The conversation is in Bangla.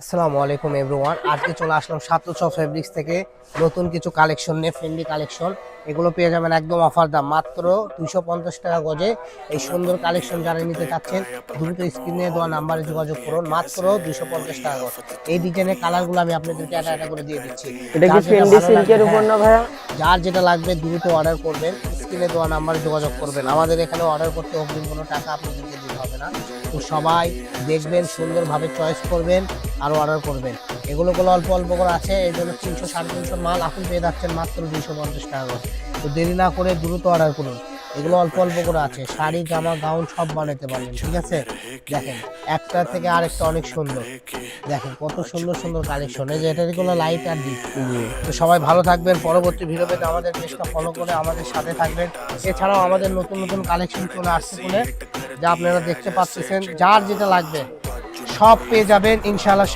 আসসালামু আলাইকুম এভরিওয়ান। আজকে চলে আসলাম সাতোচ ফেব্রিক্স থেকে নতুন কিছু কালেকশন নিয়ে, ফ্রেন্ডলি কালেকশন। এগুলো পেয়ে যাবেন একদম অফার দাম, মাত্র 250 টাকা গজে। এই সুন্দর কালেকশন যারা নিতে চাচ্ছেন দ্রুত স্ক্রিনে দেওয়া নাম্বারে যোগাযোগ করুন। মাত্র 250 টাকা গজ। এই ডিজাইনের কালারগুলো আমি আপনাদেরকে একটা একটা করে দিয়ে দিচ্ছি। এটা কি যার যেটা ফেন্ডি ভালো লাগবে, সিল্কের উপর না ভাইয়া? যার যেটা লাগবে দ্রুত অর্ডার করবেন, স্ক্রিনে দেওয়া নাম্বারে যোগাযোগ করবেন। আমাদের এখানে অর্ডার করতে অগ্রিম কোনো টাকা আপনাদেরকে দিতে হবে না। তো সবাই দেখবেন, সুন্দরভাবে চয়েস করবেন আর অর্ডার করবেন। এগুলো অল্প অল্প করে আছে, এই জন্য 300-350 মাল আপনি পেয়ে যাচ্ছেন মাত্র 250 টাকা করে। তো দেরি না করে দ্রুত অর্ডার করুন। এগুলো অল্প অল্প করে আছে, শাড়ি, জামা, গাউন সব বানাতে পারবেন। ঠিক আছে, দেখেন একটা থেকে আরেকটা অনেক সুন্দর। দেখেন কত সুন্দর সুন্দর কালেকশন। এই যে এটারই কোনো লাইট আর ডিপ। তো সবাই ভালো থাকবেন। পরবর্তী ভিডিও পেতে আমাদের পেজটা ফলো করে আমাদের সাথে থাকবেন। এছাড়াও আমাদের নতুন নতুন কালেকশন চলে আসছে বলে, যা আপনারা দেখতে পাচ্ছেন। যার যেটা লাগবে সব পেয়ে যাবেন ইনশাআল্লাহ।